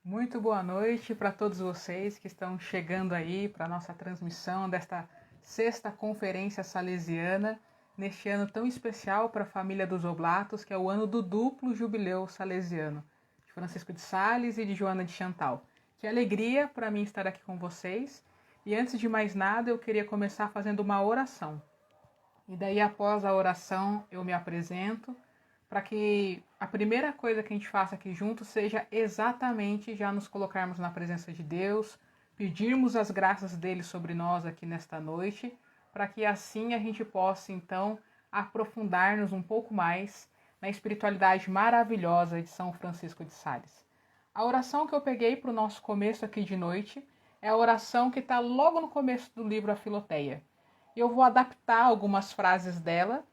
Muito boa noite para todos vocês que estão chegando aí para a nossa transmissão desta sexta conferência salesiana, neste ano tão especial para a família dos Oblatos, que é o ano do duplo jubileu salesiano, de Francisco de Sales e de Joana de Chantal. Que alegria para mim estar aqui com vocês. E antes de mais nada, eu queria começar fazendo uma oração. E daí, após a oração, eu me apresento para que a primeira coisa que a gente faça aqui juntos seja exatamente já nos colocarmos na presença de Deus, pedirmos as graças dele sobre nós aqui nesta noite, para que assim a gente possa então aprofundar-nos um pouco mais na espiritualidade maravilhosa de São Francisco de Sales. A oração que eu peguei para o nosso começo aqui de noite é a oração que está logo no começo do livro A Filoteia. E eu vou adaptar algumas frases dela,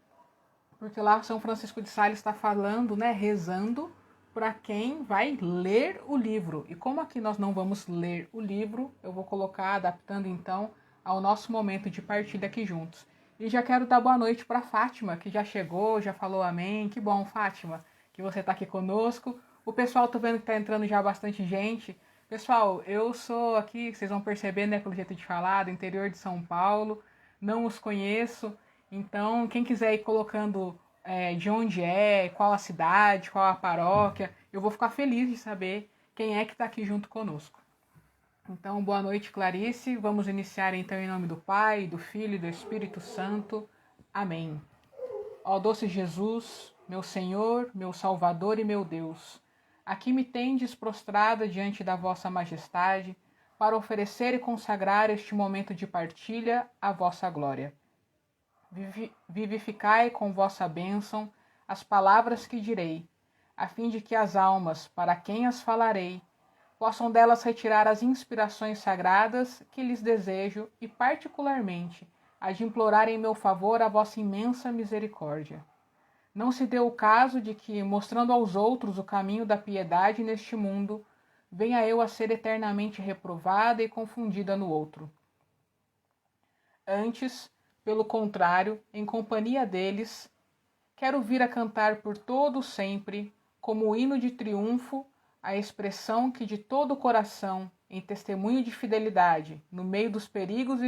porque lá São Francisco de Sales está falando, né, rezando para quem vai ler o livro. E como aqui nós não vamos ler o livro, eu vou colocar, adaptando então ao nosso momento de partilha aqui juntos. E já quero dar boa noite para Fátima, que já chegou, já falou amém. Que bom, Fátima, que você está aqui conosco. O pessoal, tô vendo que está entrando já bastante gente. Pessoal, eu sou aqui, vocês vão perceber, né, pelo jeito de falar, do interior de São Paulo. Não os conheço, então quem quiser ir colocando de onde é, qual a cidade, qual a paróquia, eu vou ficar feliz de saber quem é que está aqui junto conosco. Então, boa noite, Clarice. Vamos iniciar então em nome do Pai, do Filho e do Espírito Santo. Amém. Ó doce Jesus, meu Senhor, meu Salvador e meu Deus, aqui me tendes prostrada diante da vossa majestade, para oferecer e consagrar este momento de partilha à vossa glória. Vivificai com vossa bênção as palavras que direi, a fim de que as almas, para quem as falarei, possam delas retirar as inspirações sagradas que lhes desejo e, particularmente, a de implorar em meu favor a vossa imensa misericórdia. Não se dê o caso de que, mostrando aos outros o caminho da piedade neste mundo, venha eu a ser eternamente reprovada e confundida no outro. Antes, pelo contrário, em companhia deles, quero vir a cantar por todo sempre, como hino de triunfo, a expressão que de todo o coração, em testemunho de fidelidade, no meio dos perigos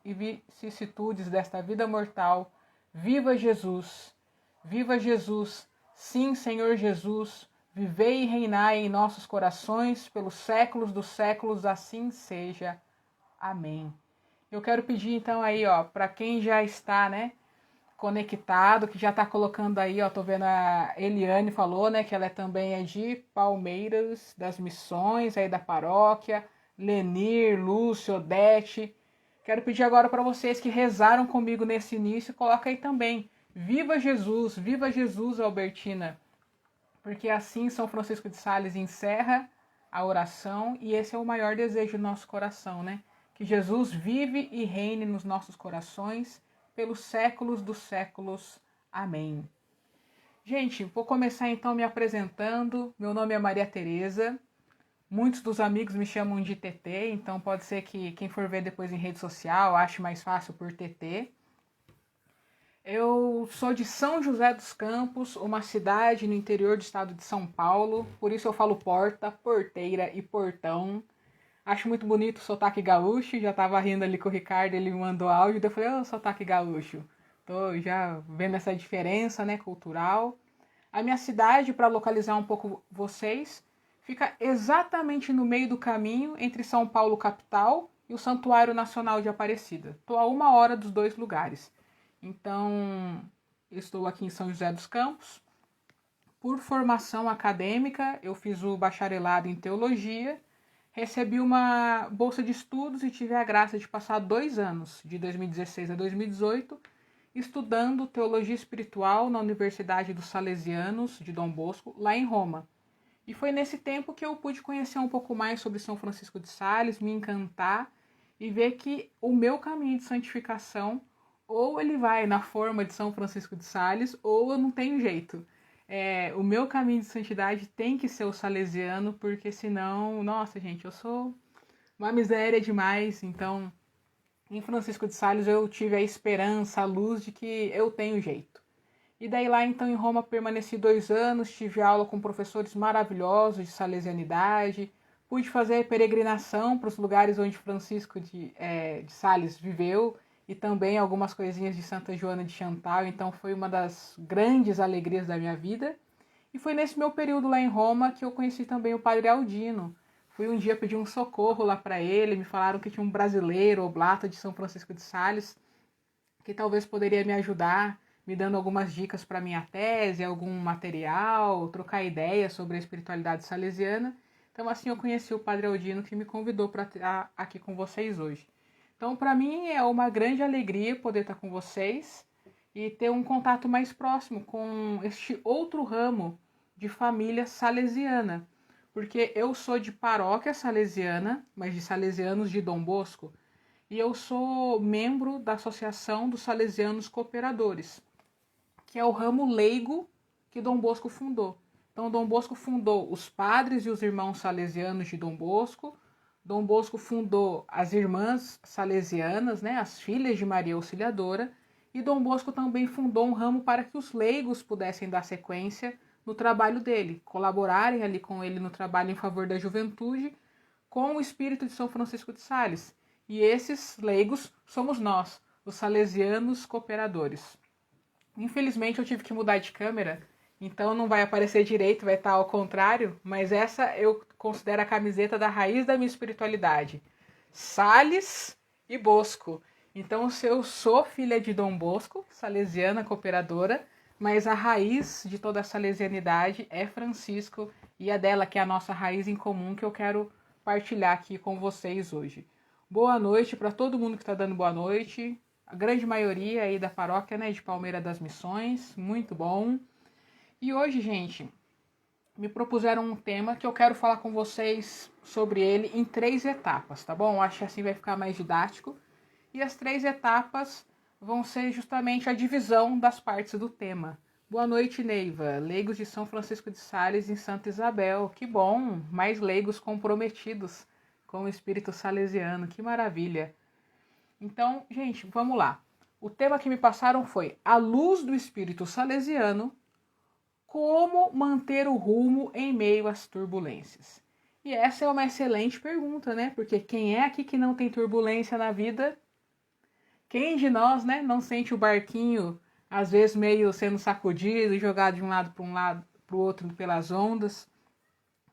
e vicissitudes desta vida mortal, viva Jesus! Viva Jesus! Sim, Senhor Jesus! Vivei e reinai em nossos corações pelos séculos dos séculos, assim seja. Amém. Eu quero pedir então aí, ó, para quem já está, né, conectado, que já está colocando aí, ó, tô vendo a Eliane falou, né, que ela também é de Palmeiras das Missões, aí da paróquia, Lenir, Lúcio, Odete. Quero pedir agora para vocês que rezaram comigo nesse início, coloca aí também, Viva Jesus, Albertina, porque assim São Francisco de Sales encerra a oração e esse é o maior desejo do nosso coração, né? Que Jesus vive e reine nos nossos corações pelos séculos dos séculos. Amém. Gente, vou começar então me apresentando. Meu nome é Maria Tereza. Muitos dos amigos me chamam de TT, então pode ser que quem for ver depois em rede social ache mais fácil por TT. Eu sou de São José dos Campos, uma cidade no interior do estado de São Paulo, por isso eu falo porta, porteira e portão. Acho muito bonito o sotaque gaúcho, já tava rindo ali com o Ricardo, ele me mandou áudio, eu falei, ô, sotaque gaúcho. Tô já vendo essa diferença, né, cultural. A minha cidade, para localizar um pouco vocês, fica exatamente no meio do caminho entre São Paulo capital e o Santuário Nacional de Aparecida. Tô a 1 hora dos dois lugares. Então, estou aqui em São José dos Campos. Por formação acadêmica, eu fiz o bacharelado em teologia, recebi uma bolsa de estudos e tive a graça de passar 2 anos, de 2016 a 2018, estudando teologia espiritual na Universidade dos Salesianos de Dom Bosco, lá em Roma. E foi nesse tempo que eu pude conhecer um pouco mais sobre São Francisco de Sales, me encantar e ver que o meu caminho de santificação ou ele vai na forma de São Francisco de Sales ou eu não tenho jeito. O meu caminho de santidade tem que ser o salesiano, porque senão, nossa gente, eu sou uma miséria demais. Então, em Francisco de Sales eu tive a esperança, a luz de que eu tenho jeito. E daí lá então em Roma permaneci 2 anos, tive aula com professores maravilhosos de salesianidade, pude fazer peregrinação para os lugares onde Francisco de Sales viveu e também algumas coisinhas de Santa Joana de Chantal, então foi uma das grandes alegrias da minha vida. E foi nesse meu período lá em Roma que eu conheci também o Padre Aldino. Fui um dia pedir um socorro lá para ele, me falaram que tinha um brasileiro, oblato de São Francisco de Sales, que talvez poderia me ajudar, me dando algumas dicas para minha tese, algum material, trocar ideias sobre a espiritualidade salesiana. Então assim eu conheci o Padre Aldino, que me convidou para estar aqui com vocês hoje. Então para mim é uma grande alegria poder estar com vocês e ter um contato mais próximo com este outro ramo de família salesiana, porque eu sou de paróquia salesiana, mas de salesianos de Dom Bosco, e eu sou membro da Associação dos Salesianos Cooperadores, que é o ramo leigo que Dom Bosco fundou. Então, Dom Bosco fundou os padres e os irmãos salesianos de Dom Bosco. Dom Bosco fundou as irmãs salesianas, né, as filhas de Maria Auxiliadora. E Dom Bosco também fundou um ramo para que os leigos pudessem dar sequência no trabalho dele, colaborarem ali com ele no trabalho em favor da juventude, com o espírito de São Francisco de Sales. E esses leigos somos nós, os salesianos cooperadores. Infelizmente eu tive que mudar de câmera, então não vai aparecer direito, vai estar ao contrário, mas essa eu considero a camiseta da raiz da minha espiritualidade. Sales e Bosco. Então eu sou filha de Dom Bosco, salesiana cooperadora, mas a raiz de toda a salesianidade é Francisco e é dela que é a nossa raiz em comum que eu quero partilhar aqui com vocês hoje. Boa noite para todo mundo que está dando boa noite. A grande maioria aí da paróquia, né, de Palmeira das Missões, muito bom. E hoje, gente, me propuseram um tema que eu quero falar com vocês sobre ele em 3 etapas, tá bom? Acho que assim vai ficar mais didático. E as 3 etapas vão ser justamente a divisão das partes do tema. Boa noite, Neiva. Leigos de São Francisco de Sales em Santa Isabel. Que bom! Mais leigos comprometidos com o espírito salesiano. Que maravilha! Então, gente, vamos lá. O tema que me passaram foi a luz do espírito salesiano, como manter o rumo em meio às turbulências. E essa é uma excelente pergunta, né? Porque quem é aqui que não tem turbulência na vida? Quem de nós, né, não sente o barquinho, às vezes meio sendo sacudido, jogado de um lado para o outro pelas ondas?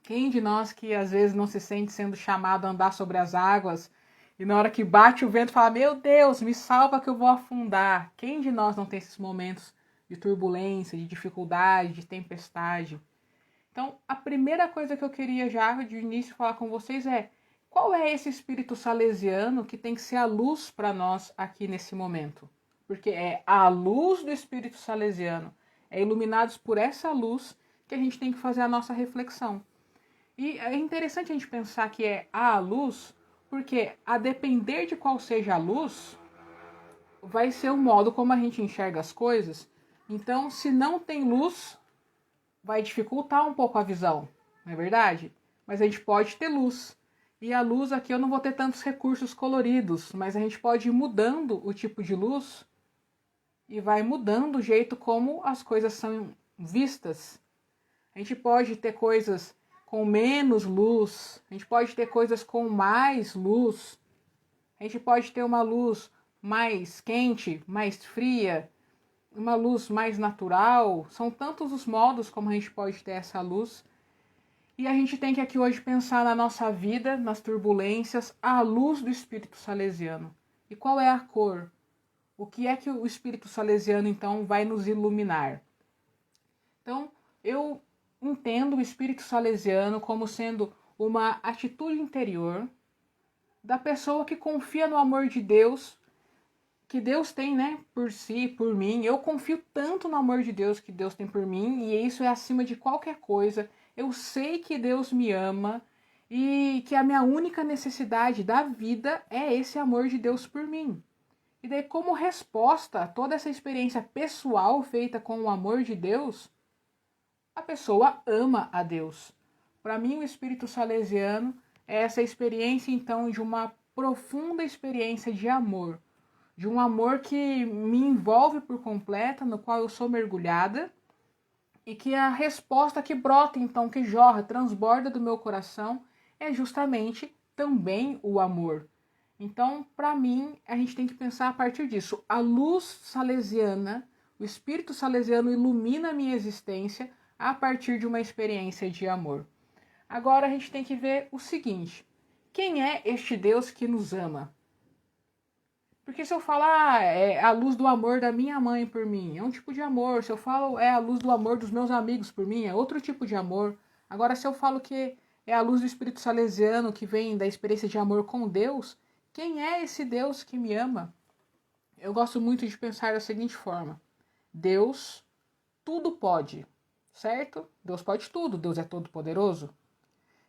Quem de nós que às vezes não se sente sendo chamado a andar sobre as águas e na hora que bate o vento fala, meu Deus, me salva que eu vou afundar? Quem de nós não tem esses momentos de turbulência, de dificuldade, de tempestade? Então, a primeira coisa que eu queria já de início falar com vocês é, qual é esse espírito salesiano que tem que ser a luz para nós aqui nesse momento? Porque é a luz do espírito salesiano, é iluminados por essa luz que a gente tem que fazer a nossa reflexão. E é interessante a gente pensar que é a luz, porque a depender de qual seja a luz, vai ser o modo como a gente enxerga as coisas. Então, se não tem luz, vai dificultar um pouco a visão, não é verdade? Mas a gente pode ter luz. E a luz aqui eu não vou ter tantos recursos coloridos, mas a gente pode ir mudando o tipo de luz e vai mudando o jeito como as coisas são vistas. A gente pode ter coisas com menos luz, a gente pode ter coisas com mais luz, a gente pode ter uma luz mais quente, mais fria, uma luz mais natural. São tantos os modos como a gente pode ter essa luz. E a gente tem que aqui hoje pensar na nossa vida, nas turbulências, à luz do espírito salesiano. E qual é a cor? O que é que o espírito salesiano, então, vai nos iluminar? Então, eu entendo o espírito salesiano como sendo uma atitude interior da pessoa que confia no amor de Deus, que Deus tem, né, por si, por mim. Eu confio tanto no amor de Deus que Deus tem por mim, e isso é acima de qualquer coisa. Eu sei que Deus me ama e que a minha única necessidade da vida é esse amor de Deus por mim. E daí, como resposta a toda essa experiência pessoal feita com o amor de Deus, a pessoa ama a Deus. Para mim, o espírito salesiano é essa experiência, então, de uma profunda experiência de amor. De um amor que me envolve por completo, no qual eu sou mergulhada, e que a resposta que brota, então, que jorra, transborda do meu coração, é justamente também o amor. Então, para mim, a gente tem que pensar a partir disso. A luz salesiana, o espírito salesiano ilumina a minha existência a partir de uma experiência de amor. Agora a gente tem que ver o seguinte: quem é este Deus que nos ama? Porque se eu falar é a luz do amor da minha mãe por mim, é um tipo de amor. Se eu falo é a luz do amor dos meus amigos por mim, é outro tipo de amor. Agora, se eu falo que é a luz do Espírito Salesiano que vem da experiência de amor com Deus, quem é esse Deus que me ama? Eu gosto muito de pensar da seguinte forma: Deus tudo pode, certo? Deus pode tudo, Deus é todo poderoso.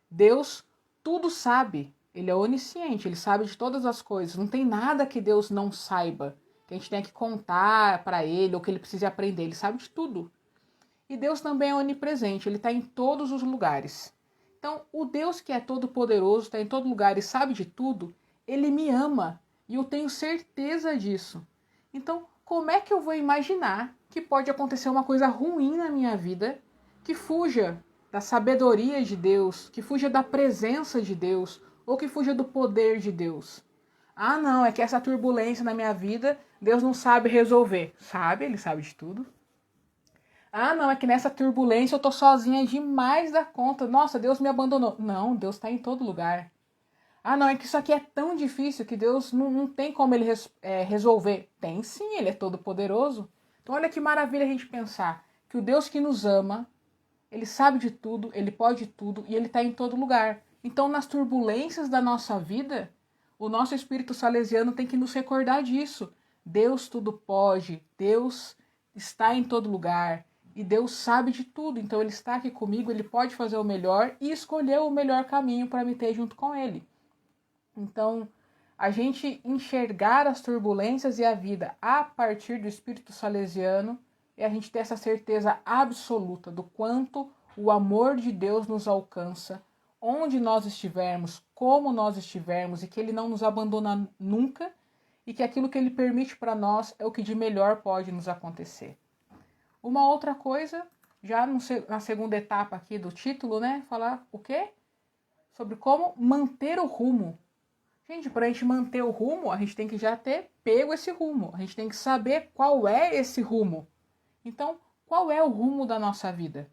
Deus tudo sabe. Ele é onisciente, ele sabe de todas as coisas. Não tem nada que Deus não saiba, que a gente tenha que contar para ele ou que ele precise aprender. Ele sabe de tudo. E Deus também é onipresente, ele está em todos os lugares. Então, o Deus que é todo poderoso, está em todo lugar e sabe de tudo, ele me ama. E eu tenho certeza disso. Então, como é que eu vou imaginar que pode acontecer uma coisa ruim na minha vida que fuja da sabedoria de Deus, que fuja da presença de Deus, ou que fuja do poder de Deus? Ah, não, é que essa turbulência na minha vida, Deus não sabe resolver. Sabe, ele sabe de tudo. Ah, não, é que nessa turbulência eu tô sozinha demais da conta. Nossa, Deus me abandonou. Não, Deus está em todo lugar. Ah, não, é que isso aqui é tão difícil que Deus não tem como ele resolver. Tem sim, ele é todo poderoso. Então olha que maravilha a gente pensar que o Deus que nos ama, ele sabe de tudo, ele pode tudo e ele está em todo lugar. Então, nas turbulências da nossa vida, o nosso espírito salesiano tem que nos recordar disso. Deus tudo pode, Deus está em todo lugar e Deus sabe de tudo. Então, ele está aqui comigo, ele pode fazer o melhor e escolher o melhor caminho para me ter junto com ele. Então, a gente enxergar as turbulências e a vida a partir do espírito salesiano é a gente ter essa certeza absoluta do quanto o amor de Deus nos alcança, onde nós estivermos, como nós estivermos, e que ele não nos abandona nunca, e que aquilo que ele permite para nós é o que de melhor pode nos acontecer. Uma outra coisa, já na segunda etapa aqui do título, né? Falar o quê? Sobre como manter o rumo. Gente, para a gente manter o rumo, a gente tem que já ter pego esse rumo. A gente tem que saber qual é esse rumo. Então, qual é o rumo da nossa vida?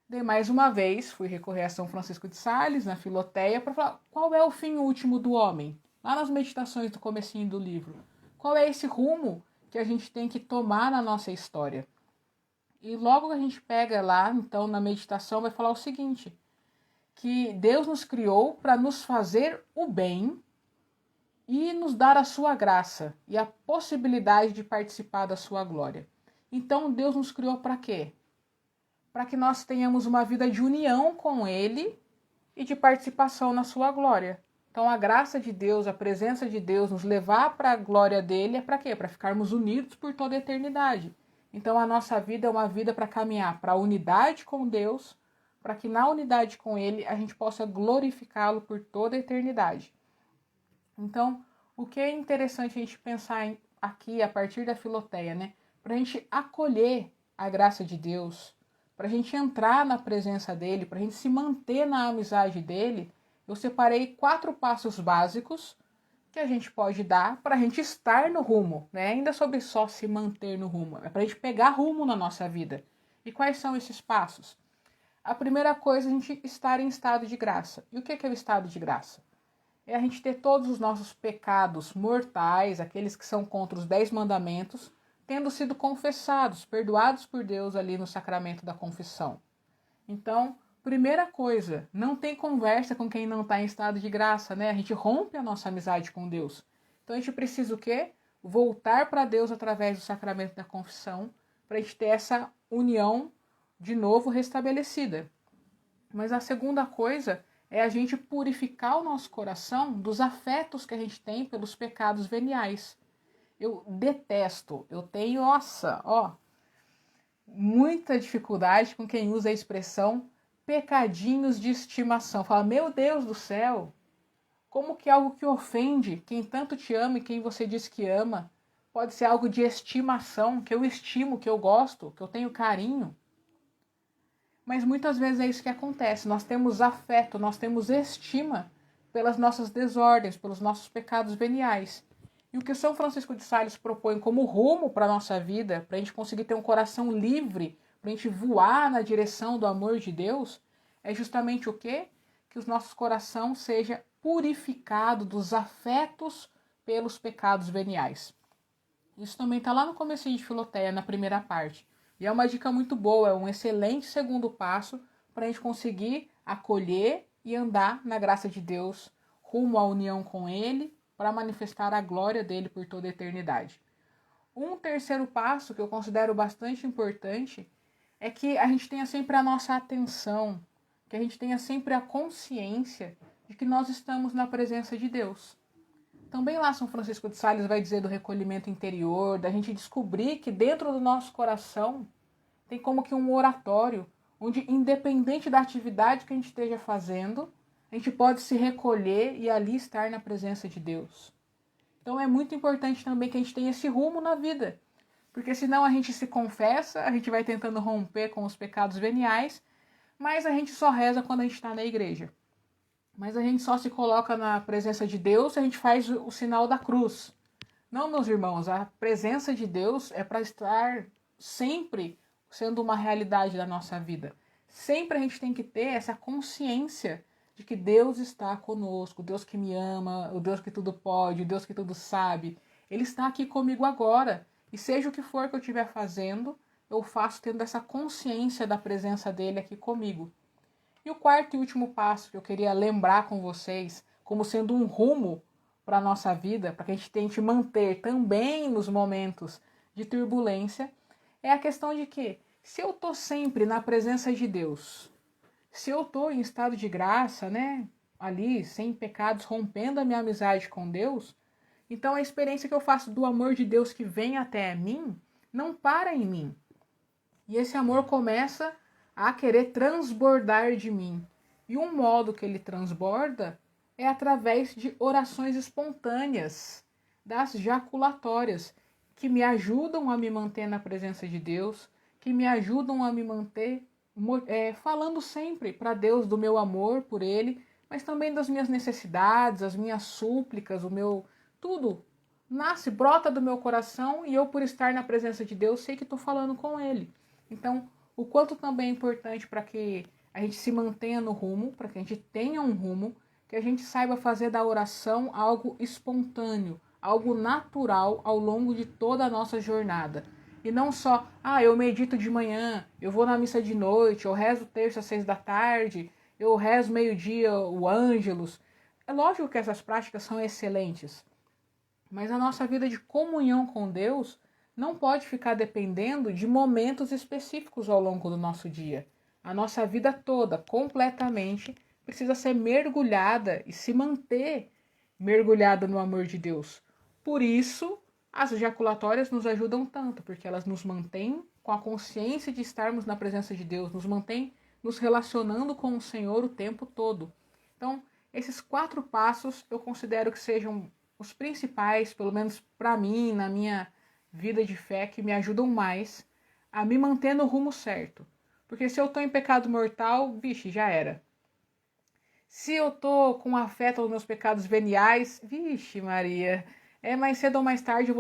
Daí, mais uma vez, fui recorrer a São Francisco de Sales, na Filoteia, para falar qual é o fim último do homem. Lá nas meditações do comecinho do livro. Qual é esse rumo que a gente tem que tomar na nossa história? E logo que a gente pega lá, então, na meditação, vai falar o seguinte: que Deus nos criou para nos fazer o bem e nos dar a sua graça e a possibilidade de participar da sua glória. Então Deus nos criou para quê? Para que nós tenhamos uma vida de união com Ele e de participação na sua glória. Então a graça de Deus, a presença de Deus nos levar para a glória dele é para quê? Para ficarmos unidos por toda a eternidade. Então a nossa vida é uma vida para caminhar para a unidade com Deus, para que na unidade com Ele a gente possa glorificá-lo por toda a eternidade. Então, o que é interessante a gente pensar aqui a partir da Filoteia, né? Para a gente acolher a graça de Deus, para a gente entrar na presença dele, para a gente se manter na amizade dele, eu separei 4 passos básicos que a gente pode dar para a gente estar no rumo, né? Ainda sobre só se manter no rumo, é para a gente pegar rumo na nossa vida. E quais são esses passos? A primeira coisa é a gente estar em estado de graça. E o que é o estado de graça? É a gente ter todos os nossos pecados mortais, aqueles que são contra os 10 mandamentos, tendo sido confessados, perdoados por Deus ali no sacramento da confissão. Então, primeira coisa, não tem conversa com quem não está em estado de graça, né? A gente rompe a nossa amizade com Deus. Então a gente precisa o quê? Voltar para Deus através do sacramento da confissão, para a gente ter essa união de novo restabelecida. Mas a segunda coisa é a gente purificar o nosso coração dos afetos que a gente tem pelos pecados veniais. Eu detesto, eu tenho, muita dificuldade com quem usa a expressão pecadinhos de estimação. Fala, meu Deus do céu, como que algo que ofende quem tanto te ama e quem você diz que ama pode ser algo de estimação, que eu estimo, que eu gosto, que eu tenho carinho? Mas muitas vezes é isso que acontece. Nós temos afeto, nós temos estima pelas nossas desordens, pelos nossos pecados veniais. E o que São Francisco de Sales propõe como rumo para a nossa vida, para a gente conseguir ter um coração livre, para a gente voar na direção do amor de Deus, é justamente o quê? Que o nosso coração seja purificado dos afetos pelos pecados veniais. Isso também está lá no comecinho de Filoteia, na primeira parte. E é uma dica muito boa, é um excelente segundo passo para a gente conseguir acolher e andar na graça de Deus, rumo à união com Ele, para manifestar a glória dele por toda a eternidade. Um terceiro passo que eu considero bastante importante é que a gente tenha sempre a nossa atenção, que a gente tenha sempre a consciência de que nós estamos na presença de Deus. Também lá São Francisco de Sales vai dizer do recolhimento interior, da gente descobrir que dentro do nosso coração tem como que um oratório, onde independente da atividade que a gente esteja fazendo, a gente pode se recolher e ali estar na presença de Deus. Então é muito importante também que a gente tenha esse rumo na vida, porque senão a gente se confessa, a gente vai tentando romper com os pecados veniais, mas a gente só reza quando a gente está na igreja. Mas a gente só se coloca na presença de Deus, a gente faz o sinal da cruz. Não, meus irmãos, a presença de Deus é para estar sempre sendo uma realidade da nossa vida. Sempre a gente tem que ter essa consciência de que Deus está conosco, o Deus que me ama, o Deus que tudo pode, o Deus que tudo sabe. Ele está aqui comigo agora. E seja o que for que eu estiver fazendo, eu faço tendo essa consciência da presença dele aqui comigo. E o quarto e último passo que eu queria lembrar com vocês, como sendo um rumo para a nossa vida, para que a gente tente manter também nos momentos de turbulência, é a questão de que, se eu estou sempre na presença de Deus, se eu estou em estado de graça, né, ali, sem pecados, rompendo a minha amizade com Deus, então a experiência que eu faço do amor de Deus que vem até mim, não para em mim. E esse amor começa a querer transbordar de mim. E um modo que ele transborda é através de orações espontâneas, das jaculatórias, que me ajudam a me manter na presença de Deus, que me ajudam a me manter falando sempre para Deus do meu amor por Ele, mas também das minhas necessidades, as minhas súplicas, o meu tudo nasce, brota do meu coração e eu, por estar na presença de Deus, sei que estou falando com Ele. Então, o quanto também é importante para que a gente se mantenha no rumo, para que a gente tenha um rumo, que a gente saiba fazer da oração algo espontâneo, algo natural ao longo de toda a nossa jornada. E não só, eu medito de manhã, eu vou na missa de noite, eu rezo terça às 6 da tarde, eu rezo meio-dia o Ângelus. É lógico que essas práticas são excelentes, mas a nossa vida de comunhão com Deus não pode ficar dependendo de momentos específicos ao longo do nosso dia. A nossa vida toda, completamente, precisa ser mergulhada e se manter mergulhada no amor de Deus. Por isso, as ejaculatórias nos ajudam tanto, porque elas nos mantêm com a consciência de estarmos na presença de Deus, nos mantêm nos relacionando com o Senhor o tempo todo. Então, esses 4 passos eu considero que sejam os principais, pelo menos para mim, na minha vida de fé, que me ajudam mais a me manter no rumo certo. Porque se eu estou em pecado mortal, vixe, já era. Se eu estou com afeto aos meus pecados veniais, vixe Maria, mais cedo ou mais tarde eu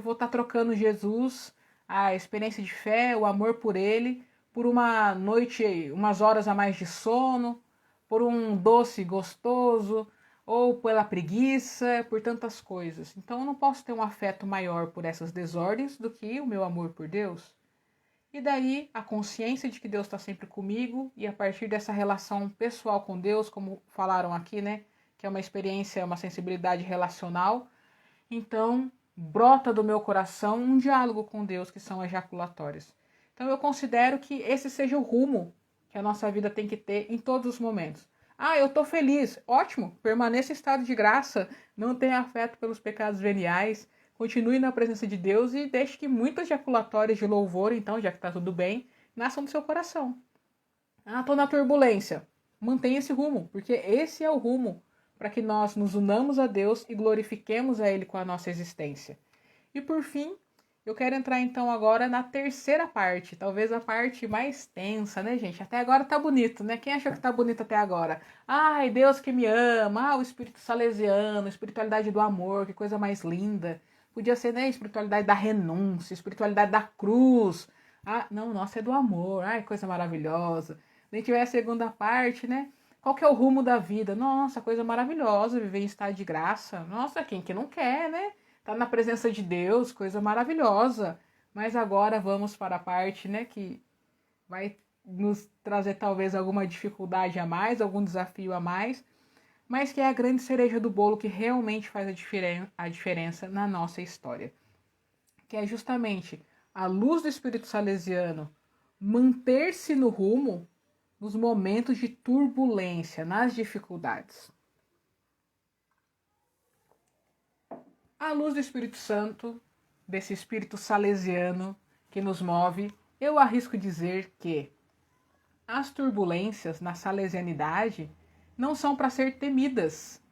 vou estar trocando Jesus, a experiência de fé, o amor por Ele, por uma noite, umas horas a mais de sono, por um doce gostoso, ou pela preguiça, por tantas coisas. Então eu não posso ter um afeto maior por essas desordens do que o meu amor por Deus. E daí a consciência de que Deus está sempre comigo, e a partir dessa relação pessoal com Deus, como falaram aqui, né, que é uma experiência, uma sensibilidade relacional, então brota do meu coração um diálogo com Deus, que são ejaculatórias. Então eu considero que esse seja o rumo que a nossa vida tem que ter em todos os momentos. Eu estou feliz. Ótimo, permaneça em estado de graça, não tenha afeto pelos pecados veniais, continue na presença de Deus e deixe que muitas ejaculatórias de louvor, então, já que está tudo bem, nasçam do seu coração. Estou na turbulência. Mantenha esse rumo, porque esse é o rumo para que nós nos unamos a Deus e glorifiquemos a Ele com a nossa existência. E por fim, Eu quero entrar então agora na terceira parte, talvez a parte mais tensa, né, gente? Até agora tá bonito, né? Quem achou que tá bonito até agora? Ai, Deus que me ama, o espírito salesiano, espiritualidade do amor, que coisa mais linda. Podia ser, né, espiritualidade da renúncia, espiritualidade da cruz. Ah, não, nossa, é do amor. Ai, coisa maravilhosa. Nem tiver a segunda parte, né? Qual que é o rumo da vida? Nossa, coisa maravilhosa, viver em estado de graça. Nossa, quem que não quer, né? Tá na presença de Deus, coisa maravilhosa. Mas agora vamos para a parte, né, que vai nos trazer talvez alguma dificuldade a mais, algum desafio a mais, mas que é a grande cereja do bolo que realmente faz a diferença na nossa história. Que é justamente a luz do Espírito Salesiano manter-se no rumo nos momentos de turbulência, nas dificuldades. À luz do Espírito Santo, desse Espírito Salesiano que nos move, eu arrisco dizer que as turbulências na salesianidade não são para ser temidas,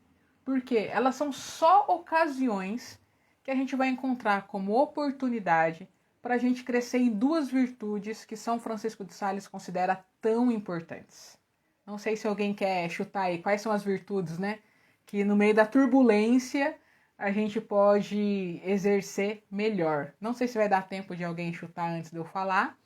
porque elas são só ocasiões que a gente vai encontrar como oportunidade para a gente crescer em duas virtudes que São Francisco de Sales considera tão importantes. Não sei se alguém quer chutar aí quais são as virtudes, né? Que no meio da turbulência a gente pode exercer melhor. Não sei se vai dar tempo de alguém chutar antes de eu falar,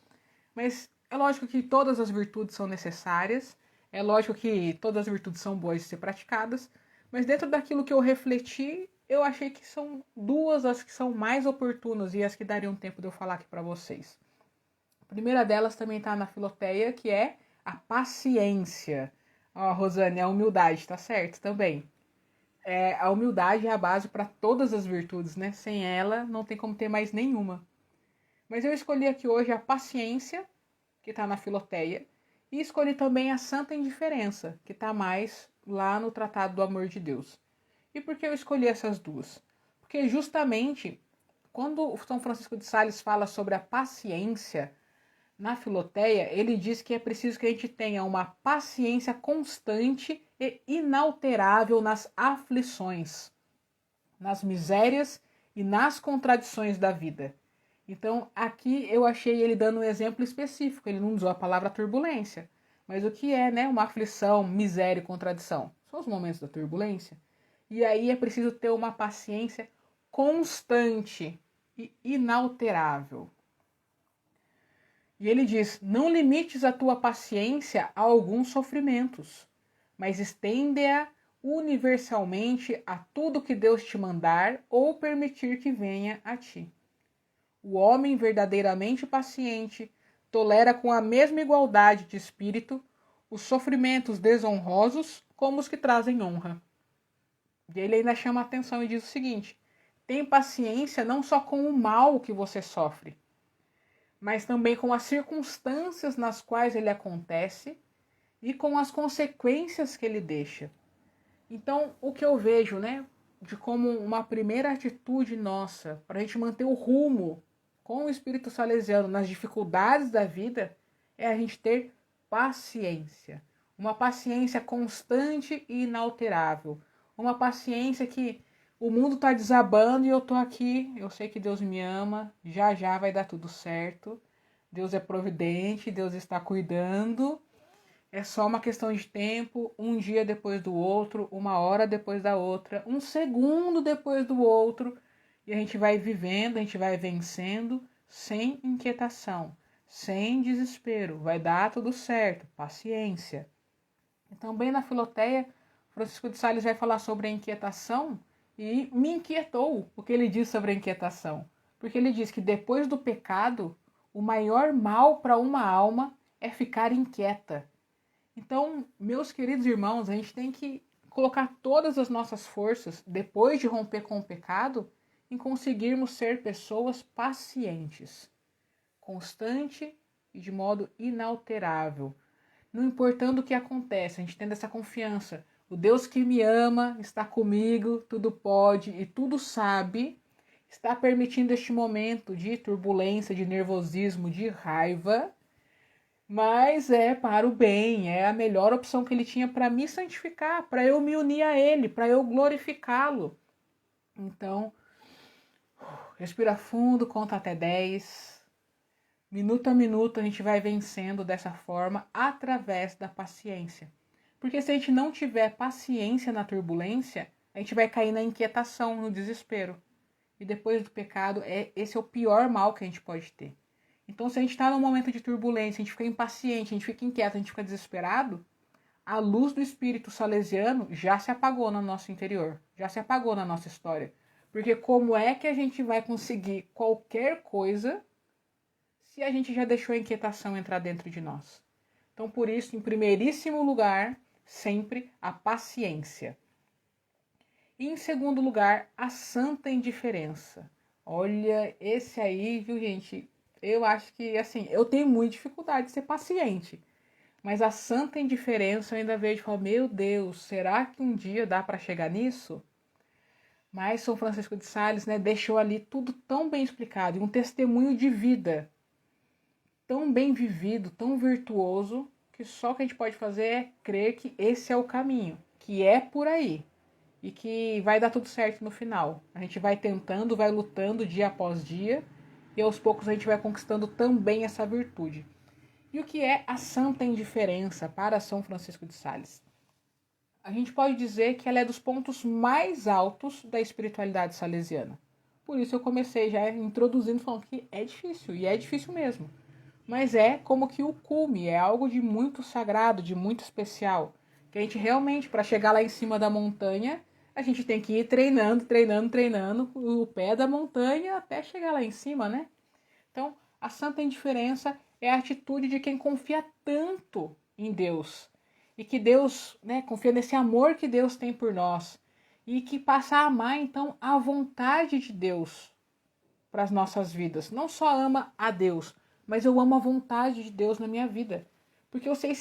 mas é lógico que todas as virtudes são necessárias, é lógico que todas as virtudes são boas de ser praticadas, mas dentro daquilo que eu refleti, eu achei que são duas as que são mais oportunas e as que dariam tempo de eu falar aqui para vocês. A primeira delas também está na Filoteia, que é a paciência. Ó, Rosane, a humildade, tá certo? Também. A humildade é a base para todas as virtudes, né? Sem ela, não tem como ter mais nenhuma. Mas eu escolhi aqui hoje a paciência, que está na Filoteia, e escolhi também a santa indiferença, que está mais lá no Tratado do Amor de Deus. E por que eu escolhi essas duas? Porque justamente quando São Francisco de Sales fala sobre a paciência na Filoteia, ele diz que é preciso que a gente tenha uma paciência constante e inalterável nas aflições, nas misérias e nas contradições da vida. Então, aqui eu achei ele dando um exemplo específico. Ele não usou a palavra turbulência. Mas o que é, né, uma aflição, miséria e contradição? São os momentos da turbulência. E aí é preciso ter uma paciência constante e inalterável. E ele diz: não limites a tua paciência a alguns sofrimentos, mas estende-a universalmente a tudo que Deus te mandar ou permitir que venha a ti. O homem verdadeiramente paciente tolera com a mesma igualdade de espírito os sofrimentos desonrosos como os que trazem honra. E ele ainda chama a atenção e diz o seguinte: tem paciência não só com o mal que você sofre, mas também com as circunstâncias nas quais ele acontece e com as consequências que ele deixa. Então, o que eu vejo, né, de como uma primeira atitude nossa para a gente manter o rumo com o espírito salesiano nas dificuldades da vida é a gente ter paciência. Uma paciência constante e inalterável. Uma paciência que o mundo está desabando e eu tô aqui, eu sei que Deus me ama, já já vai dar tudo certo. Deus é providente, Deus está cuidando. É só uma questão de tempo, um dia depois do outro, uma hora depois da outra, um segundo depois do outro, e a gente vai vivendo, a gente vai vencendo sem inquietação, sem desespero. Vai dar tudo certo, paciência. E também na Filoteia, Francisco de Sales vai falar sobre a inquietação e me inquietou o que ele diz sobre a inquietação. Porque ele diz que depois do pecado, o maior mal para uma alma é ficar inquieta. Então, meus queridos irmãos, a gente tem que colocar todas as nossas forças, depois de romper com o pecado, em conseguirmos ser pessoas pacientes, constante e de modo inalterável. Não importando o que acontece, a gente tendo essa confiança. O Deus que me ama está comigo, tudo pode e tudo sabe, está permitindo este momento de turbulência, de nervosismo, de raiva, mas é para o bem, é a melhor opção que ele tinha para me santificar, para eu me unir a ele, para eu glorificá-lo. Então, Respira fundo, conta até 10. Minuto a minuto a gente vai vencendo dessa forma através da paciência. Porque se a gente não tiver paciência na turbulência, a gente vai cair na inquietação, no desespero. E depois do pecado, esse é o pior mal que a gente pode ter. Então, se a gente está num momento de turbulência, a gente fica impaciente, a gente fica inquieto, a gente fica desesperado, a luz do espírito salesiano já se apagou no nosso interior, já se apagou na nossa história. Porque como é que a gente vai conseguir qualquer coisa se a gente já deixou a inquietação entrar dentro de nós? Então, por isso, em primeiríssimo lugar, sempre a paciência. E em segundo lugar, a santa indiferença. Olha, esse aí, viu, gente? Eu acho que, assim, eu tenho muita dificuldade de ser paciente. Mas a santa indiferença eu ainda vejo e falo, meu Deus, será que um dia dá para chegar nisso? Mas São Francisco de Sales, né, deixou ali tudo tão bem explicado, e um testemunho de vida tão bem vivido, tão virtuoso, que só o que a gente pode fazer é crer que esse é o caminho, que é por aí, e que vai dar tudo certo no final. A gente vai tentando, vai lutando dia após dia, e aos poucos a gente vai conquistando também essa virtude. E o que é a santa indiferença para São Francisco de Sales? A gente pode dizer que ela é dos pontos mais altos da espiritualidade salesiana. Por isso eu comecei já introduzindo, falando que é difícil, e é difícil mesmo. Mas é como que o cume, é algo de muito sagrado, de muito especial. Que a gente realmente, para chegar lá em cima da montanha, a gente tem que ir treinando, treinando, treinando o pé da montanha até chegar lá em cima, né? Então, a santa indiferença é a atitude de quem confia tanto em Deus. E que Deus, né, confia nesse amor que Deus tem por nós. E que passa a amar, então, a vontade de Deus para as nossas vidas. Não só ama a Deus, mas eu amo a vontade de Deus na minha vida. Porque eu sei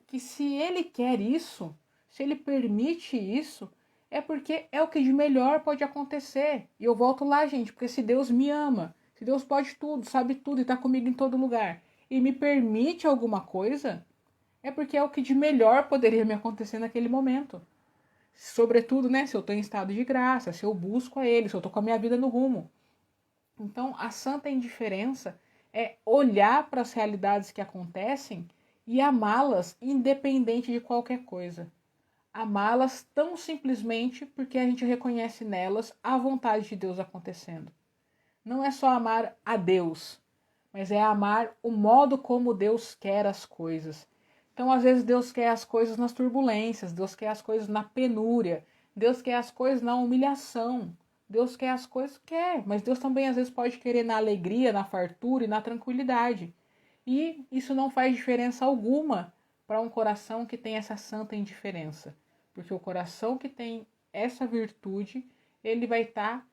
que se Ele quer isso, se Ele permite isso, é porque é o que de melhor pode acontecer. E eu volto lá, gente, porque se Deus me ama, se Deus pode tudo, sabe tudo e está comigo em todo lugar, e me permite alguma coisa, é porque é o que de melhor poderia me acontecer naquele momento. Sobretudo, né, se eu estou em estado de graça, se eu busco a Ele, se eu estou com a minha vida no rumo. Então, a santa indiferença é olhar para as realidades que acontecem e amá-las independente de qualquer coisa. Amá-las tão simplesmente porque a gente reconhece nelas a vontade de Deus acontecendo. Não é só amar a Deus, mas é amar o modo como Deus quer as coisas. Então, às vezes, Deus quer as coisas nas turbulências, Deus quer as coisas na penúria, Deus quer as coisas na humilhação. Deus quer as coisas, quer, mas Deus também às vezes pode querer na alegria, na fartura e na tranquilidade. E isso não faz diferença alguma para um coração que tem essa santa indiferença. Porque o coração que tem essa virtude, ele vai estar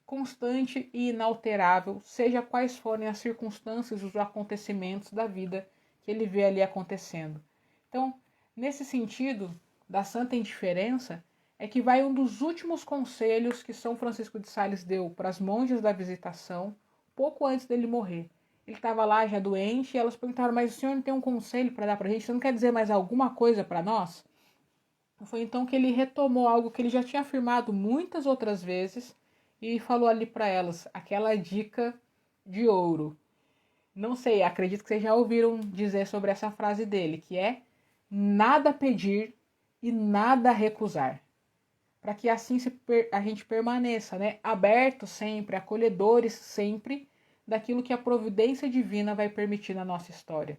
constante e inalterável, seja quais forem as circunstâncias, os acontecimentos da vida que ele vê ali acontecendo. Então, nesse sentido da santa indiferença, é que vai um dos últimos conselhos que São Francisco de Sales deu para as monjas da Visitação, pouco antes dele morrer. Ele estava lá já doente e elas perguntaram, mas o senhor não tem um conselho para dar para a gente? Você não quer dizer mais alguma coisa para nós? Foi então que ele retomou algo que ele já tinha afirmado muitas outras vezes e falou ali para elas, aquela dica de ouro. Não sei, acredito que vocês já ouviram dizer sobre essa frase dele, que é nada pedir e nada recusar. Para que assim a gente permaneça, né, aberto sempre, acolhedores sempre daquilo que a providência divina vai permitir na nossa história.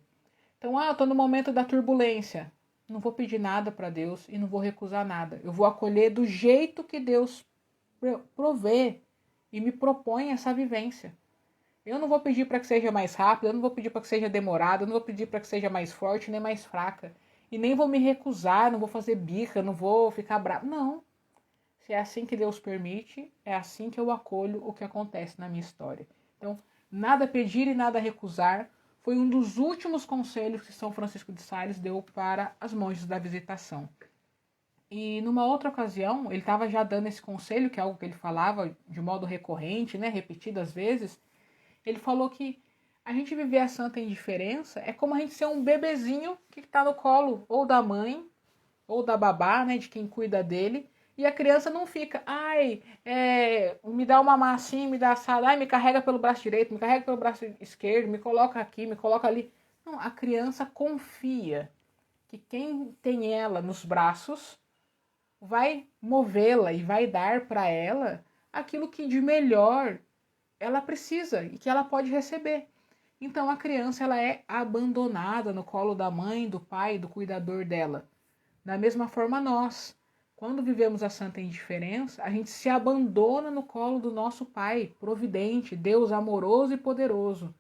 Então, eu estou no momento da turbulência. Não vou pedir nada para Deus e não vou recusar nada. Eu vou acolher do jeito que Deus provê e me propõe essa vivência. Eu não vou pedir para que seja mais rápido, eu não vou pedir para que seja demorado, eu não vou pedir para que seja mais forte nem mais fraca. E nem vou me recusar, não vou fazer birra, não vou ficar bravo. Não. Se é assim que Deus permite, é assim que eu acolho o que acontece na minha história. Então, nada pedir e nada recusar foi um dos últimos conselhos que São Francisco de Sales deu para as monjas da Visitação. E numa outra ocasião, ele estava já dando esse conselho, que é algo que ele falava de modo recorrente, né, repetidas vezes. Ele falou que a gente viver a santa indiferença é como a gente ser um bebezinho que está no colo ou da mãe ou da babá, né, de quem cuida dele, E a criança não fica, me dá uma massinha, me dá assada, me carrega pelo braço direito, me carrega pelo braço esquerdo, me coloca aqui, me coloca ali. Não, a criança confia que quem tem ela nos braços vai movê-la e vai dar para ela aquilo que de melhor ela precisa e que ela pode receber. Então a criança ela é abandonada no colo da mãe, do pai, do cuidador dela. Da mesma forma nós, quando vivemos a santa indiferença, a gente se abandona no colo do nosso Pai, providente, Deus amoroso e poderoso.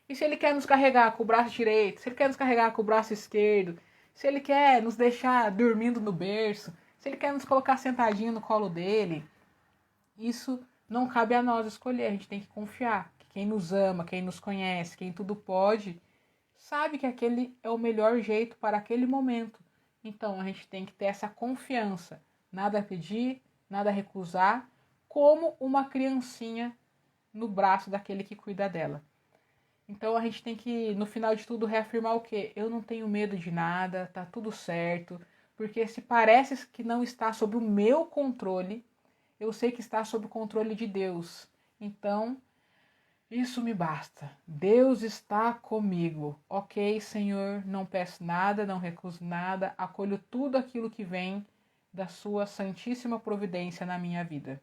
E se Ele quer nos carregar com o braço direito, se Ele quer nos carregar com o braço esquerdo, se Ele quer nos deixar dormindo no berço, se Ele quer nos colocar sentadinho no colo dele, isso não cabe a nós escolher, a gente tem que confiar que quem nos ama, quem nos conhece, quem tudo pode, sabe que aquele é o melhor jeito para aquele momento. Então a gente tem que ter essa confiança, nada a pedir, nada a recusar, como uma criancinha no braço daquele que cuida dela. Então a gente tem que, no final de tudo, reafirmar o quê? Eu não tenho medo de nada, tá tudo certo, porque se parece que não está sob o meu controle, eu sei que está sob o controle de Deus. Então, isso me basta. Deus está comigo. Ok, Senhor, não peço nada, não recuso nada, acolho tudo aquilo que vem da sua santíssima providência na minha vida.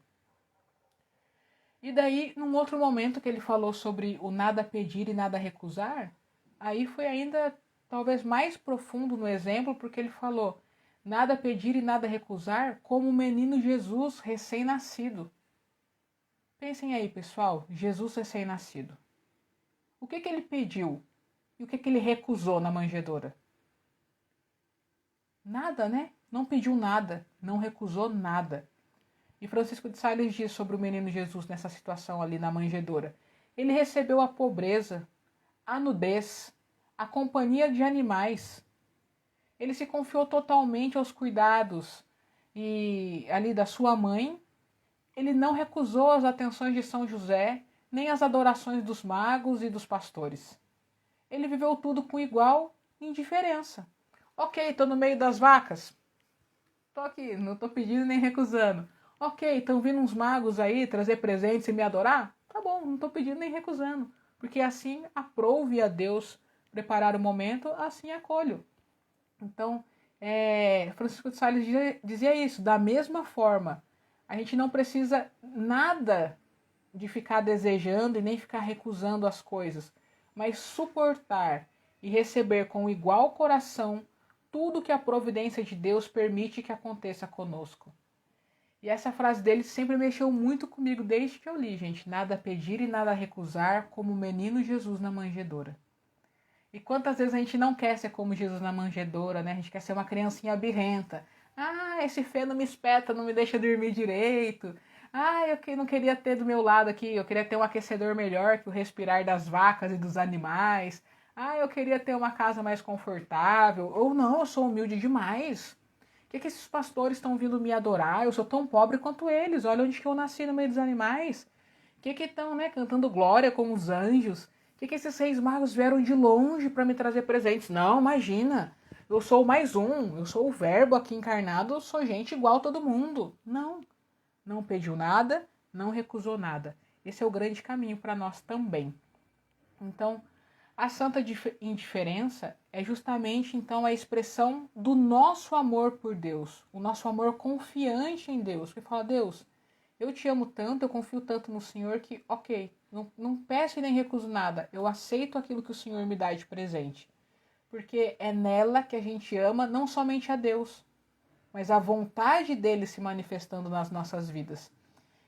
E daí, num outro momento que ele falou sobre o nada pedir e nada recusar, aí foi ainda talvez mais profundo no exemplo, porque ele falou nada pedir e nada recusar como o menino Jesus recém-nascido. Pensem aí, pessoal, Jesus recém-nascido. O que ele pediu e o que ele recusou na manjedoura? Nada, né? Não pediu nada, não recusou nada. E Francisco de Sales diz sobre o menino Jesus nessa situação ali na manjedoura. Ele recebeu a pobreza, a nudez, a companhia de animais. Ele se confiou totalmente aos cuidados e ali da sua mãe. Ele não recusou as atenções de São José, nem as adorações dos magos e dos pastores. Ele viveu tudo com igual indiferença. Ok, estou no meio das vacas. Estou aqui, não estou pedindo nem recusando. Ok, estão vindo uns magos aí trazer presentes e me adorar? Tá bom, não estou pedindo nem recusando. Porque assim aprouve a Deus preparar o momento, assim acolho. Então, Francisco de Sales dizia isso. Da mesma forma, a gente não precisa nada de ficar desejando e nem ficar recusando as coisas, mas suportar e receber com igual coração tudo que a providência de Deus permite que aconteça conosco. E essa frase dele sempre mexeu muito comigo desde que eu li, gente. Nada a pedir e nada a recusar, como o menino Jesus na manjedoura. E quantas vezes a gente não quer ser como Jesus na manjedoura, né? A gente quer ser uma criancinha birrenta. Esse feno me espeta, não me deixa dormir direito. Eu não queria ter do meu lado aqui, eu queria ter um aquecedor melhor que o respirar das vacas e dos animais. Eu queria ter uma casa mais confortável. Ou não, eu sou humilde demais. Por que esses pastores estão vindo me adorar? Eu sou tão pobre quanto eles. Olha onde que eu nasci no meio dos animais. Que estão, né, cantando glória com os anjos? Que esses reis magos vieram de longe para me trazer presentes? Não, imagina. Eu sou mais um. Eu sou o verbo aqui encarnado. Eu sou gente igual a todo mundo. Não pediu nada, não recusou nada. Esse é o grande caminho para nós também. Então, a santa indiferença é justamente então a expressão do nosso amor por Deus, o nosso amor confiante em Deus, que fala: Deus, eu te amo tanto, eu confio tanto no Senhor que, ok, não peço e nem recuso nada, eu aceito aquilo que o Senhor me dá de presente, porque é nela que a gente ama não somente a Deus, mas a vontade dele se manifestando nas nossas vidas.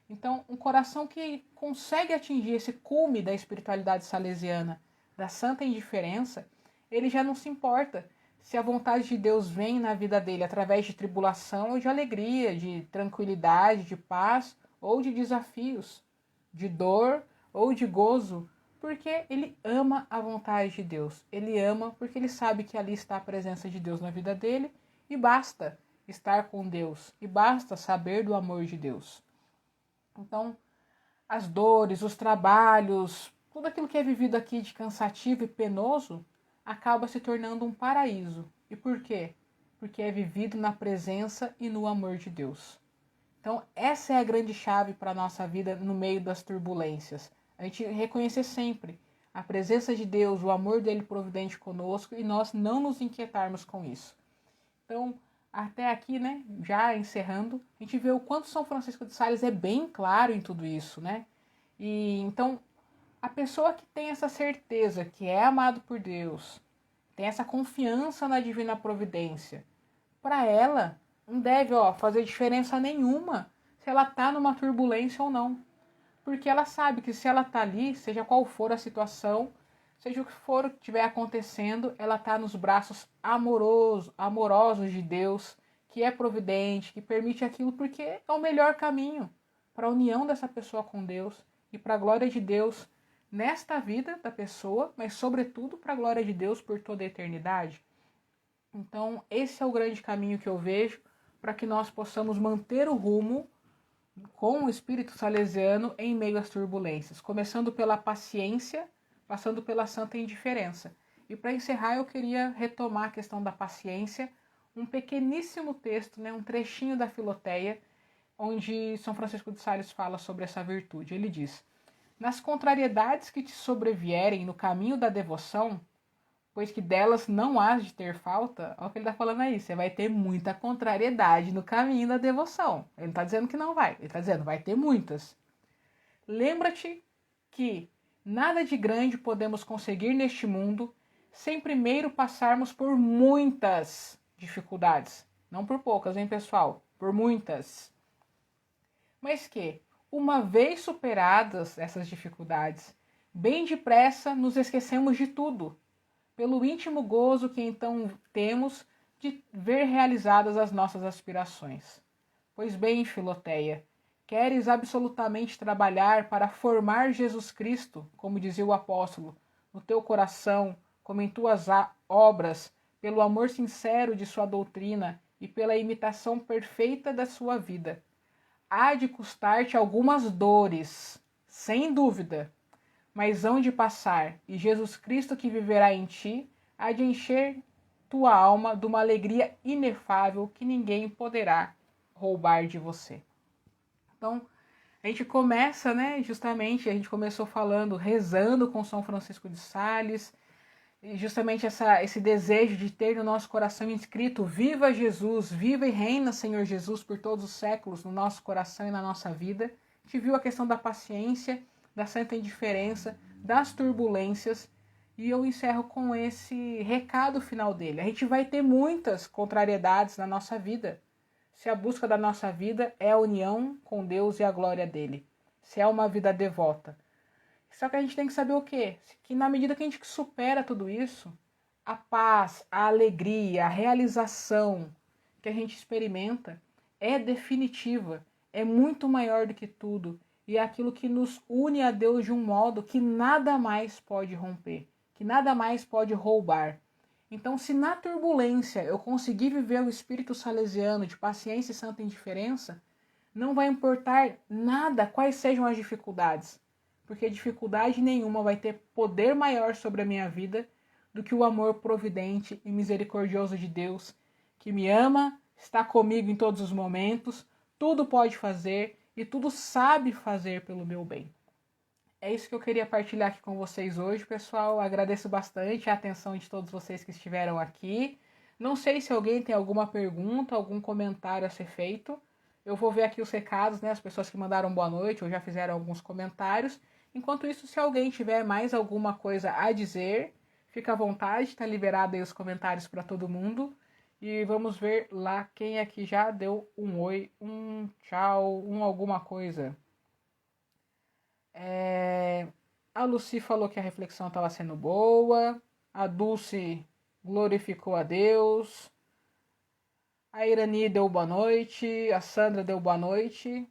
Então, um coração que consegue atingir esse cume da espiritualidade salesiana, da santa indiferença, ele já não se importa se a vontade de Deus vem na vida dele através de tribulação ou de alegria, de tranquilidade, de paz ou de desafios, de dor ou de gozo, porque ele ama a vontade de Deus. Ele ama porque ele sabe que ali está a presença de Deus na vida dele e basta estar com Deus e basta saber do amor de Deus. Então, as dores, os trabalhos, tudo aquilo que é vivido aqui de cansativo e penoso acaba se tornando um paraíso. E por quê? Porque é vivido na presença e no amor de Deus. Então, essa é a grande chave para a nossa vida no meio das turbulências. A gente reconhecer sempre a presença de Deus, o amor dele providente conosco e nós não nos inquietarmos com isso. Então, até aqui, né, já encerrando, a gente vê o quanto São Francisco de Sales é bem claro em tudo isso, né? E então, a pessoa que tem essa certeza que é amado por Deus, tem essa confiança na divina providência, para ela não deve fazer diferença nenhuma se ela está numa turbulência ou não. Porque ela sabe que se ela está ali, seja qual for a situação, seja o que for que estiver acontecendo, ela está nos braços amorosos de Deus, que é providente, que permite aquilo, porque é o melhor caminho para a união dessa pessoa com Deus e para a glória de Deus nesta vida da pessoa, mas sobretudo para a glória de Deus por toda a eternidade. Então, esse é o grande caminho que eu vejo para que nós possamos manter o rumo com o espírito salesiano em meio às turbulências, começando pela paciência, passando pela santa indiferença. E para encerrar, eu queria retomar a questão da paciência, um pequeníssimo texto, um trechinho da Filoteia, onde São Francisco de Sales fala sobre essa virtude. Ele diz: nas contrariedades que te sobrevierem no caminho da devoção, pois que delas não hás de ter falta, olha o que ele está falando aí, você vai ter muita contrariedade no caminho da devoção. Ele não está dizendo que não vai, ele está dizendo vai ter muitas. Lembra-te que nada de grande podemos conseguir neste mundo sem primeiro passarmos por muitas dificuldades. Não por poucas, hein, pessoal? Por muitas. Mas que, uma vez superadas essas dificuldades, bem depressa nos esquecemos de tudo, pelo íntimo gozo que então temos de ver realizadas as nossas aspirações. Pois bem, Filoteia, queres absolutamente trabalhar para formar Jesus Cristo, como dizia o apóstolo, no teu coração, como em tuas obras, pelo amor sincero de sua doutrina e pela imitação perfeita da sua vida. Há de custar-te algumas dores, sem dúvida, mas hão de passar, e Jesus Cristo que viverá em ti, há de encher tua alma de uma alegria inefável que ninguém poderá roubar de você. Então, a gente começa, justamente, a gente começou falando, rezando com São Francisco de Sales, e justamente esse desejo de ter no nosso coração inscrito: viva Jesus, viva e reina Senhor Jesus por todos os séculos no nosso coração e na nossa vida. A gente viu a questão da paciência, da santa indiferença, das turbulências, e eu encerro com esse recado final dele. A gente vai ter muitas contrariedades na nossa vida, se a busca da nossa vida é a união com Deus e a glória dele, se é uma vida devota. Só que a gente tem que saber o quê? Que na medida que a gente supera tudo isso, a paz, a alegria, a realização que a gente experimenta é definitiva, é muito maior do que tudo, e é aquilo que nos une a Deus de um modo que nada mais pode romper, que nada mais pode roubar. Então, se na turbulência eu conseguir viver o espírito salesiano de paciência e santa indiferença, não vai importar nada quais sejam as dificuldades, porque dificuldade nenhuma vai ter poder maior sobre a minha vida do que o amor providente e misericordioso de Deus, que me ama, está comigo em todos os momentos, tudo pode fazer e tudo sabe fazer pelo meu bem. É isso que eu queria partilhar aqui com vocês hoje, pessoal. Agradeço bastante a atenção de todos vocês que estiveram aqui. Não sei se alguém tem alguma pergunta, algum comentário a ser feito. Eu vou ver aqui os recados, as pessoas que mandaram boa noite ou já fizeram alguns comentários. Enquanto isso, se alguém tiver mais alguma coisa a dizer, fica à vontade, está liberado aí os comentários para todo mundo. E vamos ver lá quem aqui já deu um oi, um tchau, um alguma coisa. A Lucy falou que a reflexão estava sendo boa. A Dulce glorificou a Deus. A Irani deu boa noite. A Sandra deu boa noite.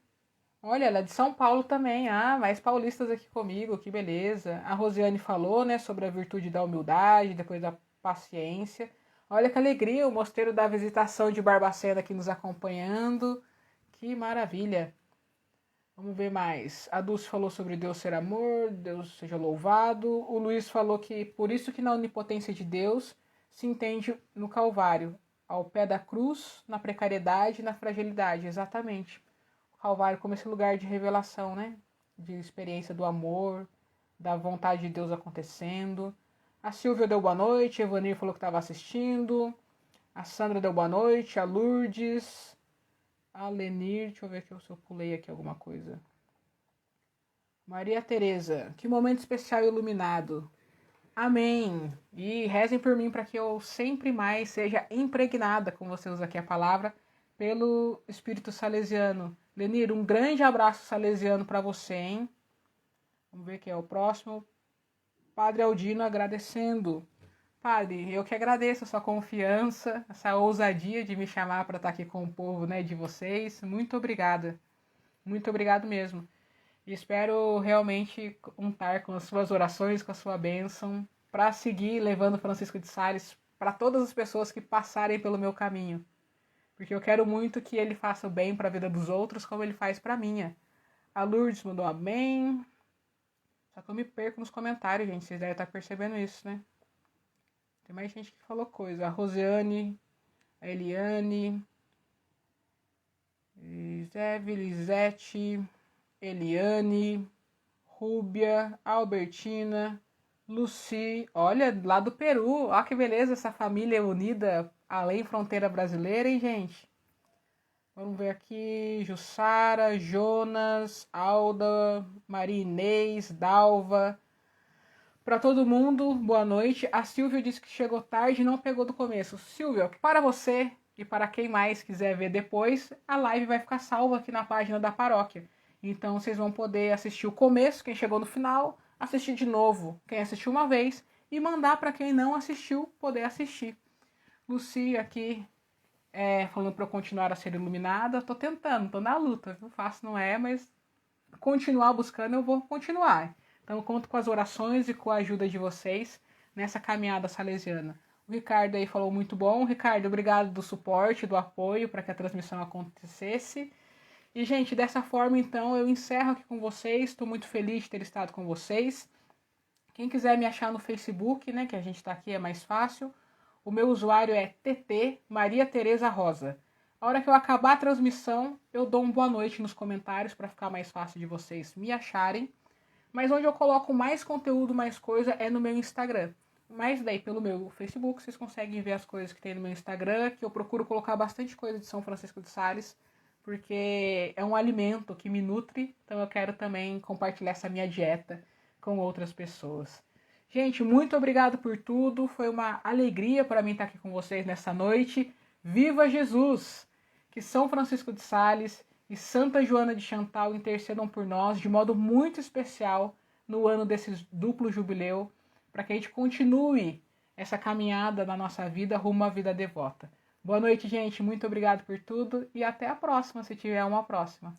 Olha, ela é de São Paulo também. Ah, mais paulistas aqui comigo, que beleza. A Rosiane falou, sobre a virtude da humildade, depois da paciência. Olha que alegria, o Mosteiro da Visitação de Barbacena aqui nos acompanhando. Que maravilha. Vamos ver mais. A Dulce falou sobre Deus ser amor, Deus seja louvado. O Luiz falou que por isso que na onipotência de Deus se entende no Calvário, ao pé da cruz, na precariedade e na fragilidade. Exatamente. Calvário como esse lugar de revelação, né? De experiência do amor, da vontade de Deus acontecendo. A Silvia deu boa noite, a Evanir falou que estava assistindo. A Sandra deu boa noite, a Lourdes, a Lenir, deixa eu ver aqui se eu pulei aqui alguma coisa. Maria Tereza, que momento especial e iluminado. Amém. E rezem por mim para que eu sempre mais seja impregnada, como você usa aqui a palavra, pelo Espírito Salesiano. Lenir, um grande abraço salesiano para você, hein? Vamos ver quem é o próximo. Padre Aldino agradecendo. Padre, eu que agradeço a sua confiança, essa ousadia de me chamar para estar aqui com o povo, né, de vocês. Muito obrigada. Muito obrigado mesmo. E espero realmente contar com as suas orações, com a sua bênção, para seguir levando Francisco de Sales para todas as pessoas que passarem pelo meu caminho. Porque eu quero muito que ele faça o bem para a vida dos outros, como ele faz para a minha. A Lourdes mandou amém. Só que eu me perco nos comentários, gente. Vocês devem estar percebendo isso, né? Tem mais gente que falou coisa. A Rosiane, a Eliane, Lisete, Eliane, Rúbia, Albertina, Luci. Olha, lá do Peru. Olha que beleza essa família unida além fronteira brasileira, hein, gente? Vamos ver aqui. Jussara, Jonas, Alda, Maria Inês, Dalva. Para todo mundo, boa noite. A Silvia disse que chegou tarde e não pegou do começo. Silvia, para você e para quem mais quiser ver depois, a live vai ficar salva aqui na página da paróquia. Então vocês vão poder assistir o começo, quem chegou no final, assistir de novo, quem assistiu uma vez, e mandar para quem não assistiu poder assistir. Lucia aqui falando para eu continuar a ser iluminada. Tô tentando, tô na luta, viu? Fácil não é, mas continuar buscando eu vou continuar. Então eu conto com as orações e com a ajuda de vocês nessa caminhada salesiana. O Ricardo aí falou muito bom. Ricardo, obrigado do suporte, do apoio para que a transmissão acontecesse. E, gente, dessa forma, então, eu encerro aqui com vocês. Estou muito feliz de ter estado com vocês. Quem quiser me achar no Facebook, né, que a gente está aqui, é mais fácil. O meu usuário é TT Maria Tereza Rosa. A hora que eu acabar a transmissão, eu dou uma boa noite nos comentários para ficar mais fácil de vocês me acharem. Mas onde eu coloco mais conteúdo, mais coisa, é no meu Instagram. Mas daí pelo meu Facebook vocês conseguem ver as coisas que tem no meu Instagram, que eu procuro colocar bastante coisa de São Francisco de Sales, porque é um alimento que me nutre, então eu quero também compartilhar essa minha dieta com outras pessoas. Gente, muito obrigado por tudo, foi uma alegria para mim estar aqui com vocês nessa noite. Viva Jesus! Que São Francisco de Sales e Santa Joana de Chantal intercedam por nós de modo muito especial no ano desse duplo jubileu, para que a gente continue essa caminhada na nossa vida rumo à vida devota. Boa noite, gente. Muito obrigado por tudo e até a próxima, se tiver uma próxima.